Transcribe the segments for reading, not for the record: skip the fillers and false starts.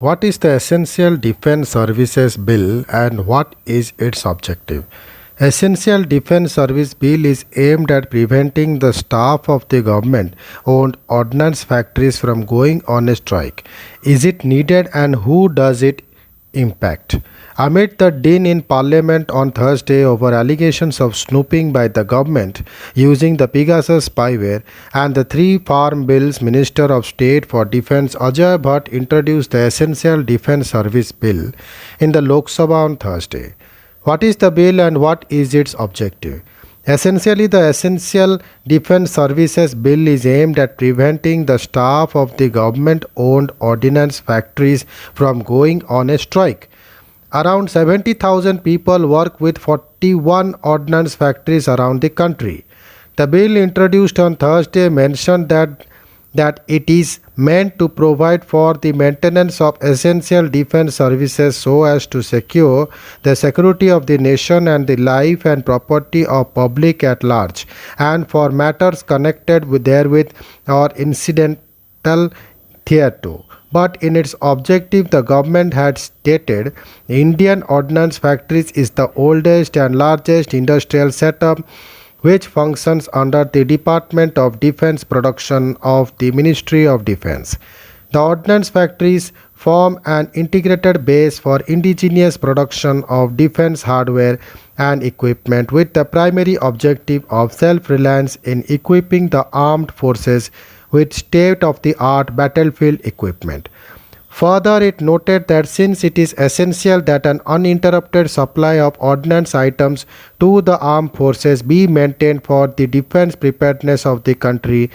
What is the Essential Defense Services Bill and what is its objective? Essential Defense Service Bill is aimed at preventing the staff of the government owned ordnance factories from going on a strike. Is it needed and who does it impact? Amid the din in Parliament on Thursday over allegations of snooping by the government using the Pegasus spyware and the three farm bills, Minister of State for Defence Ajay Bhatt introduced the Essential Defence Service Bill in the Lok Sabha on Thursday. What is the bill and what is its objective? Essentially, the Essential Defense Services Bill is aimed at preventing the staff of the government owned ordnance factories from going on a strike. Around 70,000 people work with 41 ordnance factories around the country. The bill introduced on Thursday mentioned that it is meant to provide for the maintenance of essential defense services so as to secure the security of the nation and the life and property of public at large, and for matters connected with therewith or incidental thereto. But in its objective, the government had stated Indian Ordnance Factories is the oldest and largest industrial setup which functions under the Department of Defense Production of the Ministry of Defense. The ordnance factories form an integrated base for indigenous production of defense hardware and equipment with the primary objective of self-reliance in equipping the armed forces with state-of-the-art battlefield equipment. Further, it noted that since it is essential that an uninterrupted supply of ordnance items to the armed forces be maintained for the defense preparedness of the country,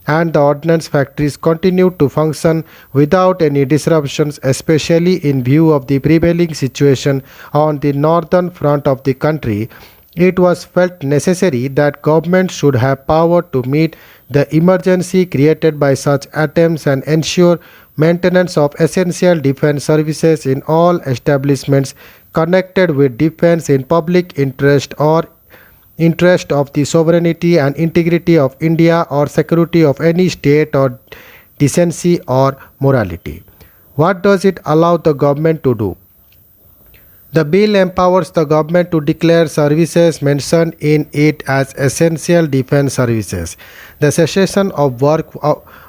and the ordnance factories continue to function without any disruptions, especially in view of the prevailing situation on the northern front of the country, it was felt necessary that government should have power to meet the emergency created by such attempts and ensure maintenance of essential defense services in all establishments connected with defense in public interest or interest of the sovereignty and integrity of India or security of any state or decency or morality. What does it allow the government to do? The bill empowers the government to declare services mentioned in it as essential defense services, the cessation of work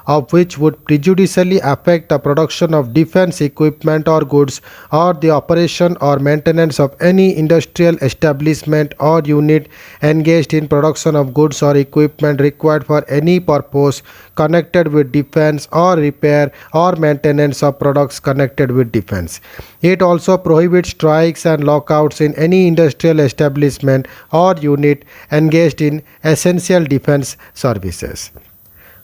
of which would prejudicially affect the production of defense equipment or goods or the operation or maintenance of any industrial establishment or unit engaged in production of goods or equipment required for any purpose connected with defense or repair or maintenance of products connected with defense. It also prohibits strikes and lockouts in any industrial establishment or unit engaged in essential defense services.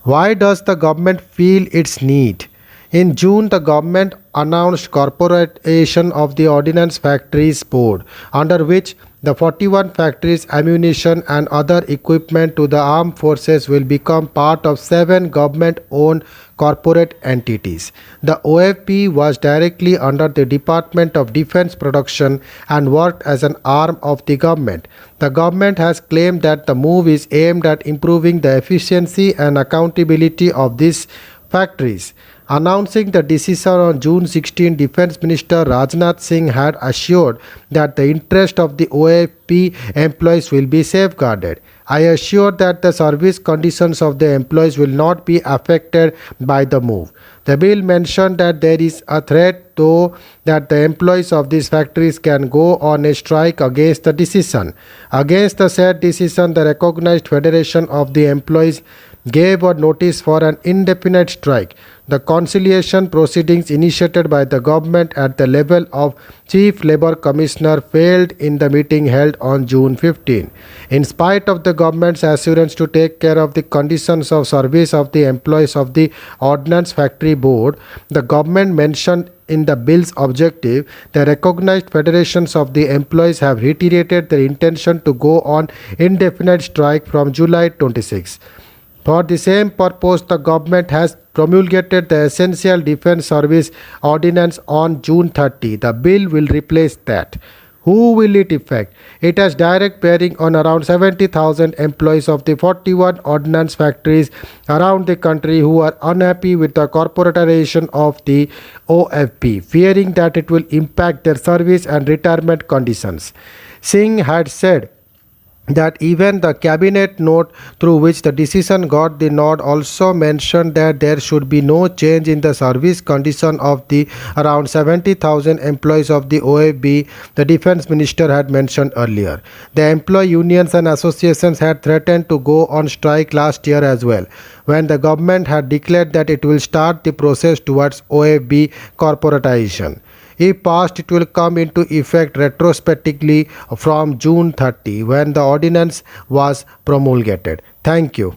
Why does the government feel its need? In June, the government announced corporation of the Ordnance Factories Board, under which the 41 factories, ammunition and other equipment to the armed forces will become part of 7 government-owned corporate entities. The OFP was directly under the Department of Defense Production and worked as an arm of the government. The government has claimed that the move is aimed at improving the efficiency and accountability of these factories. Announcing the decision on June 16, Defense Minister Rajnath Singh had assured that the interest of the OFP employees will be safeguarded. I assure that the service conditions of the employees will not be affected by the move. The bill mentioned that there is a threat, though, that the employees of these factories can go on a strike against the decision. Against the said decision, the recognized Federation of the Employees gave a notice for an indefinite strike. The conciliation proceedings initiated by the government at the level of Chief Labour Commissioner failed in the meeting held on June 15. In spite of the government's assurance to take care of the conditions of service of the employees of the Ordnance Factory Board, the government mentioned in the bill's objective, the recognized federations of the employees have reiterated their intention to go on indefinite strike from July 26. For the same purpose, the government has promulgated the Essential Defense Service Ordinance on June 30. The bill will replace that. Who will it affect? It has direct bearing on around 70,000 employees of the 41 ordnance factories around the country who are unhappy with the corporatization of the OFB, fearing that it will impact their service and retirement conditions. Singh had said that even the cabinet note through which the decision got the nod also mentioned that there should be no change in the service condition of the around 70,000 employees of the OAB, the defense minister had mentioned earlier. The employee unions and associations had threatened to go on strike last year as well, when the government had declared that it will start the process towards OAB corporatization. If passed, it will come into effect retrospectively from June 30, when the ordinance was promulgated. Thank you.